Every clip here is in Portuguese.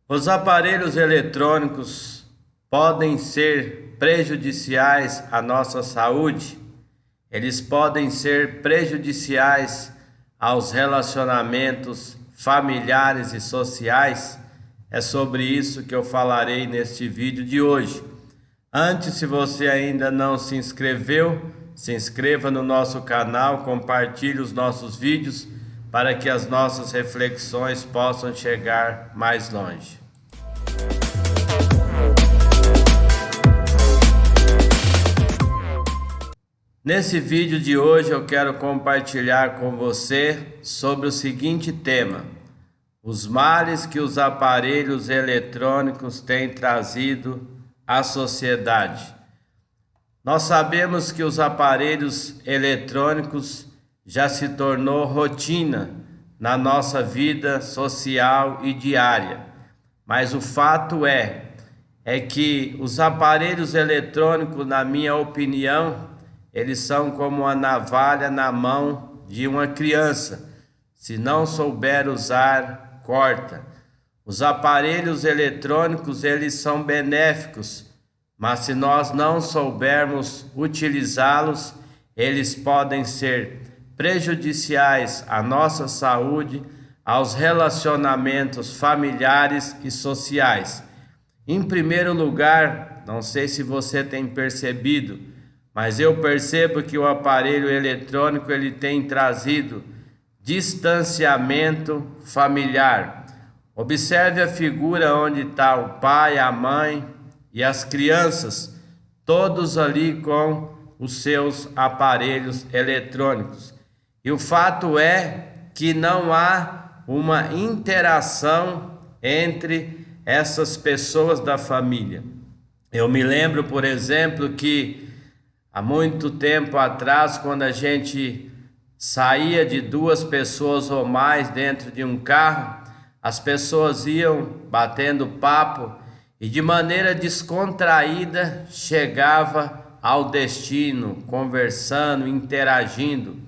Os aparelhos eletrônicos podem ser prejudiciais à nossa saúde? Eles podem ser prejudiciais aos relacionamentos familiares e sociais? É sobre isso que eu falarei neste vídeo de hoje. Antes, se você ainda não se inscreveu, se inscreva no nosso canal, compartilhe os nossos vídeos para que as nossas reflexões possam chegar mais longe. Nesse vídeo de hoje eu quero compartilhar com você sobre o seguinte tema: os males que os aparelhos eletrônicos têm trazido à sociedade. Nós sabemos que os aparelhos eletrônicos já se tornou rotina na nossa vida social e diária. Mas o fato é que os aparelhos eletrônicos, na minha opinião, eles são como uma navalha na mão de uma criança. Se não souber usar, corta. Os aparelhos eletrônicos, eles são benéficos, mas se nós não soubermos utilizá-los, eles podem ser prejudiciais à nossa saúde, aos relacionamentos familiares e sociais. Em primeiro lugar, não sei se você tem percebido, mas eu percebo que o aparelho eletrônico ele tem trazido distanciamento familiar. Observe a figura onde está o pai, a mãe e as crianças, todos ali com os seus aparelhos eletrônicos. E o fato é que não há uma interação entre essas pessoas da família. Eu me lembro, por exemplo, que há muito tempo atrás, quando a gente saía de duas pessoas ou mais dentro de um carro, as pessoas iam batendo papo e de maneira descontraída chegava ao destino, conversando, interagindo.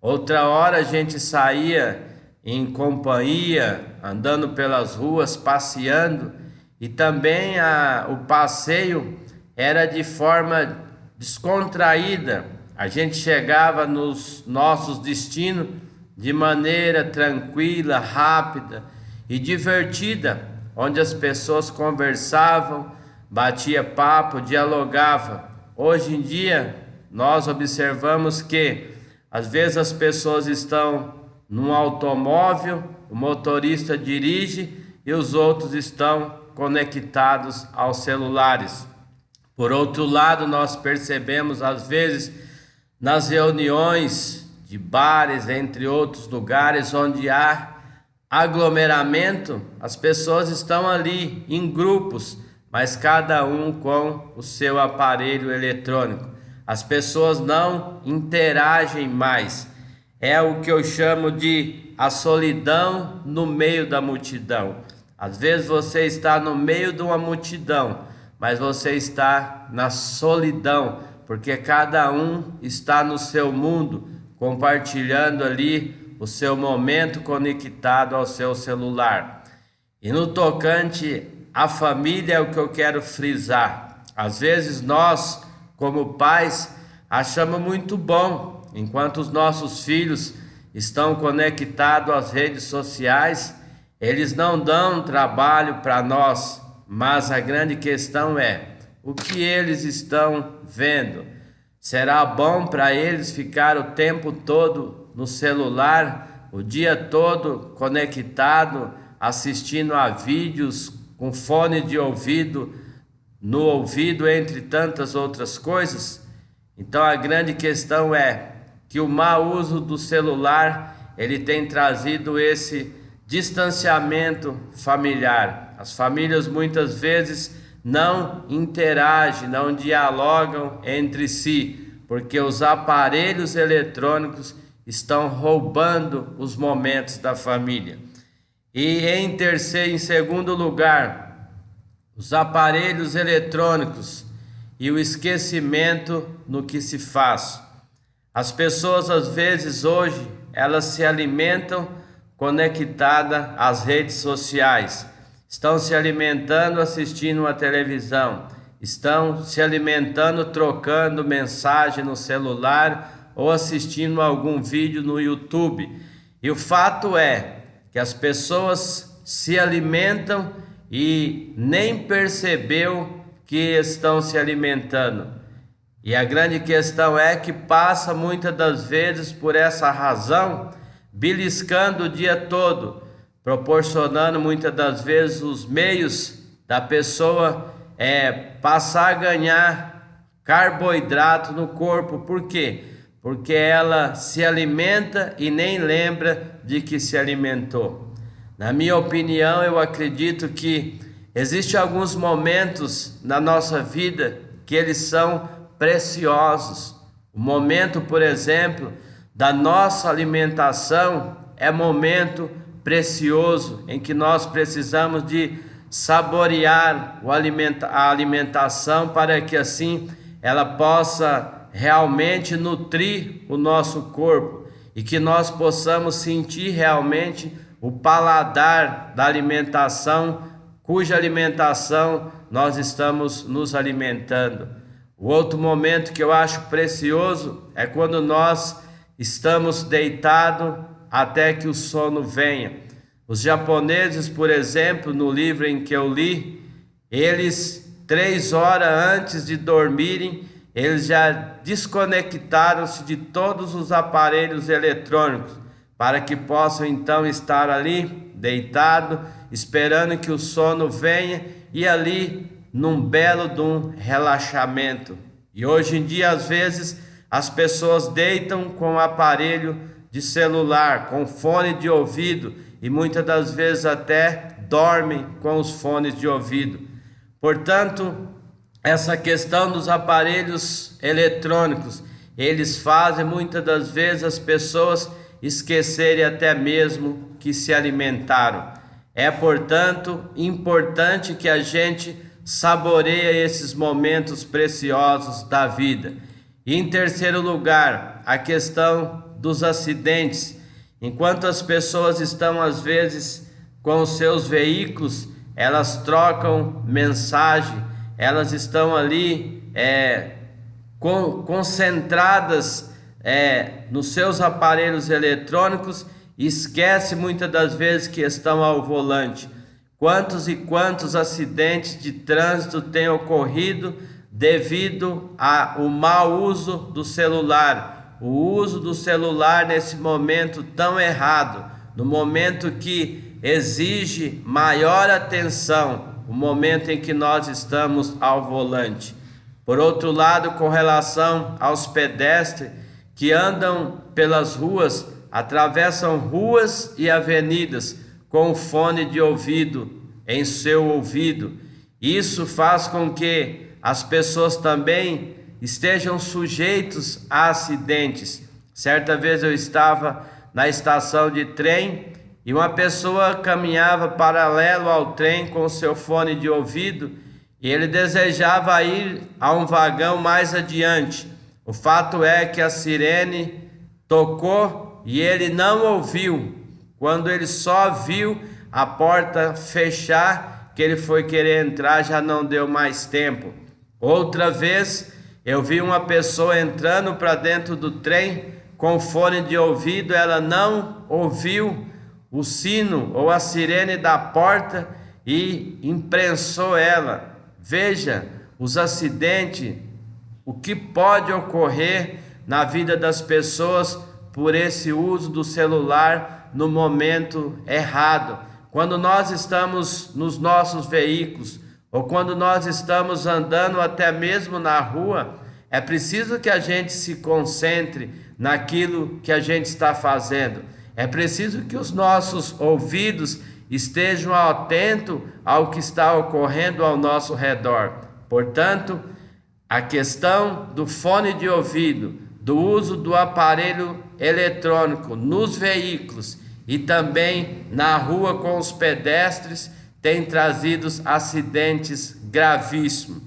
Outra hora a gente saía em companhia, andando pelas ruas, passeando, e também o passeio era de forma descontraída. A gente chegava nos nossos destinos de maneira tranquila, rápida e divertida, onde as pessoas conversavam, batia papo, dialogavam. Hoje em dia, nós observamos que às vezes as pessoas estão num automóvel, o motorista dirige e os outros estão conectados aos celulares. Por outro lado, nós percebemos às vezes nas reuniões de bares, entre outros lugares onde há aglomeramento, as pessoas estão ali em grupos, mas cada um com o seu aparelho eletrônico. As pessoas não interagem mais. É o que eu chamo de a solidão no meio da multidão. Às vezes você está no meio de uma multidão, mas você está na solidão, porque cada um está no seu mundo, compartilhando ali o seu momento conectado ao seu celular. E no tocante à família é o que eu quero frisar. Às vezes nós, como pais, achamos muito bom, enquanto os nossos filhos estão conectados às redes sociais, eles não dão trabalho para nós, mas a grande questão é o que eles estão vendo. Será bom para eles ficar o tempo todo no celular, o dia todo conectado, assistindo a vídeos com fone de ouvido no ouvido, entre tantas outras coisas? Então a grande questão é que o mau uso do celular, ele tem trazido esse distanciamento familiar. As famílias muitas vezes não interagem, não dialogam entre si, porque os aparelhos eletrônicos estão roubando os momentos da família. E em segundo lugar, os aparelhos eletrônicos e o esquecimento no que se faz. As pessoas às vezes hoje, elas se alimentam conectada às redes sociais estão se alimentando assistindo uma televisão, estão se alimentando trocando mensagem no celular ou assistindo algum vídeo no YouTube. E o fato é que as pessoas se alimentam e nem percebeu que estão se alimentando. E a grande questão é que passa muitas das vezes por essa razão, beliscando o dia todo, proporcionando muitas das vezes os meios da pessoa passar a ganhar carboidrato no corpo. Por quê? Porque ela se alimenta e nem lembra de que se alimentou. Na minha opinião, eu acredito que existem alguns momentos na nossa vida que eles são preciosos. O momento, por exemplo, da nossa alimentação é momento precioso em que nós precisamos de saborear a alimentação para que assim ela possa realmente nutrir o nosso corpo e que nós possamos sentir realmente o paladar da alimentação, cuja alimentação nós estamos nos alimentando. O outro momento que eu acho precioso é quando nós estamos deitados até que o sono venha. Os japoneses, por exemplo, no livro em que eu li, eles 3 horas antes de dormirem, eles já desconectaram-se de todos os aparelhos eletrônicos, para que possam então estar ali, deitado, esperando que o sono venha e ali num belo de um relaxamento. E hoje em dia, às vezes, as pessoas deitam com o aparelho de celular, com fone de ouvido e muitas das vezes até dormem com os fones de ouvido. Portanto, essa questão dos aparelhos eletrônicos, eles fazem muitas das vezes as pessoas esquecerem até mesmo que se alimentaram. É, portanto, importante que a gente saboreie esses momentos preciosos da vida. E em terceiro lugar, a questão dos acidentes. Enquanto as pessoas estão às vezes com os seus veículos, elas trocam mensagem, elas estão ali concentradas nos seus aparelhos eletrônicos e esquece muitas das vezes que estão ao volante. Quantos e quantos acidentes de trânsito têm ocorrido devido ao mau uso do celular? O uso do celular nesse momento tão errado, no momento que exige maior atenção, o momento em que nós estamos ao volante. Por outro lado, com relação aos pedestres que andam pelas ruas, atravessam ruas e avenidas com o fone de ouvido em seu ouvido. Isso faz com que as pessoas também estejam sujeitos a acidentes. Certa vez eu estava na estação de trem e uma pessoa caminhava paralelo ao trem com seu fone de ouvido e ele desejava ir a um vagão mais adiante. O fato é que a sirene tocou e ele não ouviu. Quando ele só viu a porta fechar, que ele foi querer entrar, já não deu mais tempo. Outra vez, eu vi uma pessoa entrando para dentro do trem com fone de ouvido, ela não ouviu o sino ou a sirene da porta e imprensou ela. Veja os acidentes, o que pode ocorrer na vida das pessoas por esse uso do celular no momento errado. Quando nós estamos nos nossos veículos ou quando nós estamos andando até mesmo na rua, é preciso que a gente se concentre naquilo que a gente está fazendo. É preciso que os nossos ouvidos estejam atentos ao que está ocorrendo ao nosso redor. Portanto, a questão do fone de ouvido, do uso do aparelho eletrônico nos veículos e também na rua com os pedestres tem trazido acidentes gravíssimos.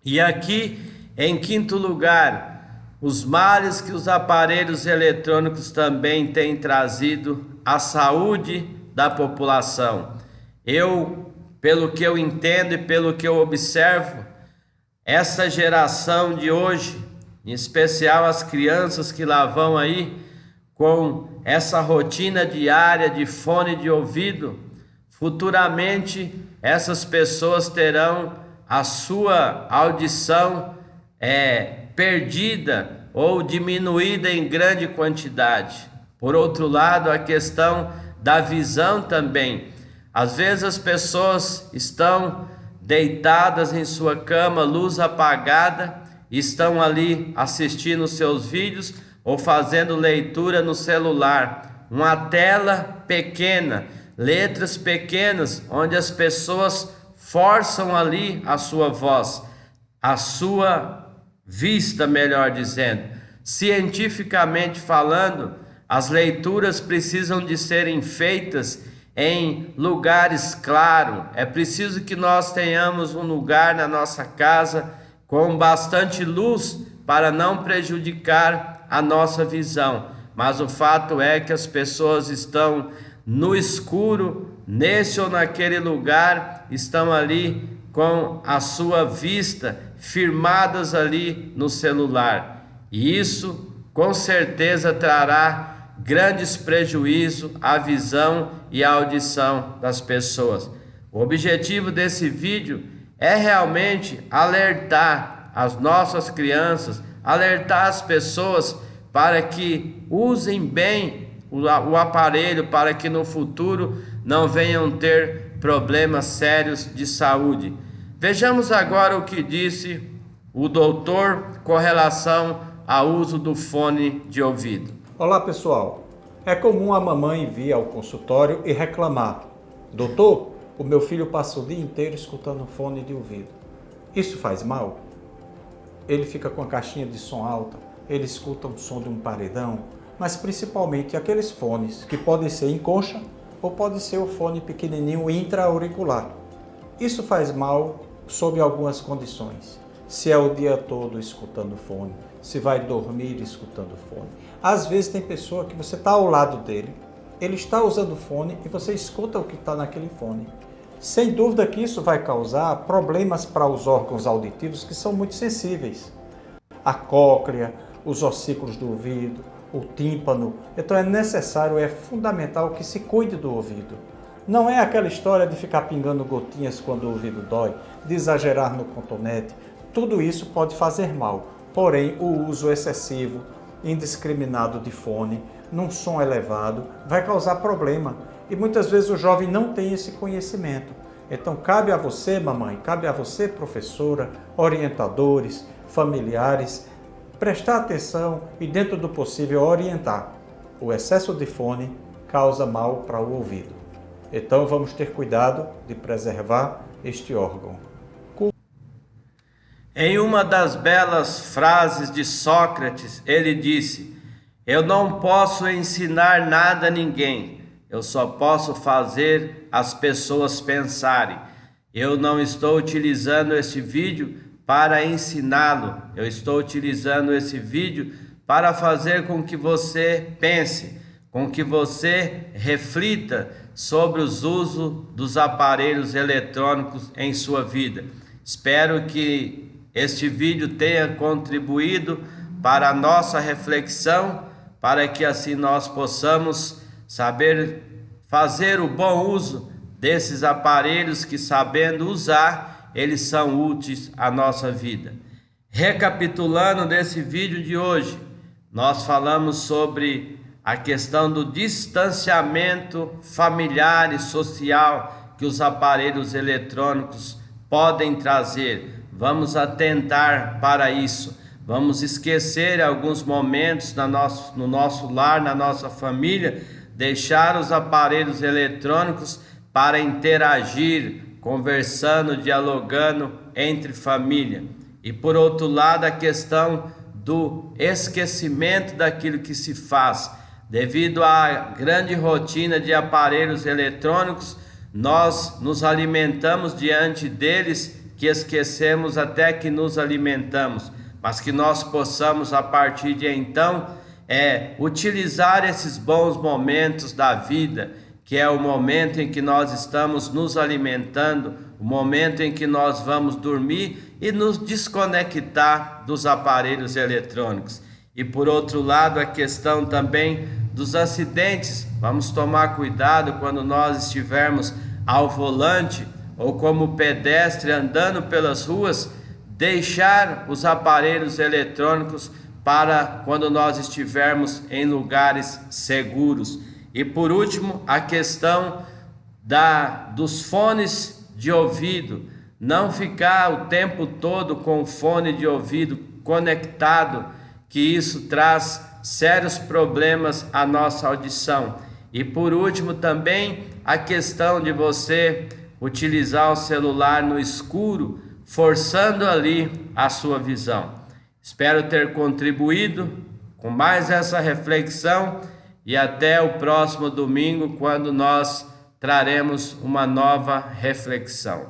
E aqui, em quinto lugar, os males que os aparelhos eletrônicos também têm trazido à saúde da população. Eu, pelo que eu entendo e pelo que eu observo, essa geração de hoje, em especial as crianças que lá vão aí, com essa rotina diária de fone de ouvido, futuramente essas pessoas terão a sua audição perdida ou diminuída em grande quantidade. Por outro lado, a questão da visão também. Às vezes as pessoas estão deitadas em sua cama, luz apagada, estão ali assistindo seus vídeos ou fazendo leitura no celular. Uma tela pequena, letras pequenas, onde as pessoas forçam ali a sua voz, a sua vista, melhor dizendo. Cientificamente falando, as leituras precisam de serem feitas em lugares claros. É preciso que nós tenhamos um lugar na nossa casa com bastante luz para não prejudicar a nossa visão. Mas o fato é que as pessoas estão no escuro, nesse ou naquele lugar, estão ali com a sua vista firmadas ali no celular. E isso com certeza trará grandes prejuízos à visão e à audição das pessoas. O objetivo desse vídeo é realmente alertar as nossas crianças, alertar as pessoas para que usem bem o aparelho, para que no futuro não venham ter problemas sérios de saúde. Vejamos agora o que disse o doutor com relação ao uso do fone de ouvido. Olá pessoal, é comum a mamãe vir ao consultório e reclamar: doutor, o meu filho passa o dia inteiro escutando fone de ouvido. Isso faz mal? Ele fica com a caixinha de som alta, ele escuta o som de um paredão, mas principalmente aqueles fones que podem ser em concha ou pode ser o fone pequenininho intra-auricular. Isso faz mal sob algumas condições. Se é o dia todo escutando fone, se vai dormir escutando fone. Às vezes tem pessoa que você está ao lado dele, ele está usando fone e você escuta o que está naquele fone. Sem dúvida que isso vai causar problemas para os órgãos auditivos que são muito sensíveis. A cóclea, os ossículos do ouvido, o tímpano. Então é necessário, é fundamental que se cuide do ouvido. Não é aquela história de ficar pingando gotinhas quando o ouvido dói, de exagerar no cotonete. Tudo isso pode fazer mal. Porém, o uso excessivo, indiscriminado de fone, num som elevado, vai causar problema. E muitas vezes o jovem não tem esse conhecimento. Então cabe a você, mamãe, cabe a você, professora, orientadores, familiares, prestar atenção e, dentro do possível, orientar. O excesso de fone causa mal para o ouvido. Então vamos ter cuidado de preservar este órgão. Em uma das belas frases de Sócrates, ele disse: eu não posso ensinar nada a ninguém, eu só posso fazer as pessoas pensarem. Eu não estou utilizando esse vídeo para ensiná-lo, eu estou utilizando esse vídeo para fazer com que você pense, com que você reflita sobre os usos dos aparelhos eletrônicos em sua vida. Espero que este vídeo tenha contribuído para a nossa reflexão, para que assim nós possamos saber fazer o bom uso desses aparelhos que, sabendo usar, eles são úteis à nossa vida. Recapitulando desse vídeo de hoje, nós falamos sobre a questão do distanciamento familiar e social que os aparelhos eletrônicos podem trazer. Vamos atentar para isso. Vamos esquecer alguns momentos no nosso lar, na nossa família, deixar os aparelhos eletrônicos para interagir, conversando, dialogando entre família. E por outro lado, a questão do esquecimento daquilo que se faz. Devido à grande rotina de aparelhos eletrônicos, nós nos alimentamos diante deles, que esquecemos até que nos alimentamos, mas que nós possamos a partir de então utilizar esses bons momentos da vida, que é o momento em que nós estamos nos alimentando, o momento em que nós vamos dormir e nos desconectar dos aparelhos eletrônicos. E por outro lado, a questão também dos acidentes. Vamos tomar cuidado quando nós estivermos ao volante ou como pedestre andando pelas ruas, deixar os aparelhos eletrônicos para quando nós estivermos em lugares seguros. E por último, a questão dos fones de ouvido. Não ficar o tempo todo com o fone de ouvido conectado, que isso traz sérios problemas à nossa audição. E por último também a questão de você utilizar o celular no escuro, forçando ali a sua visão. Espero ter contribuído com mais essa reflexão e até o próximo domingo, quando nós traremos uma nova reflexão.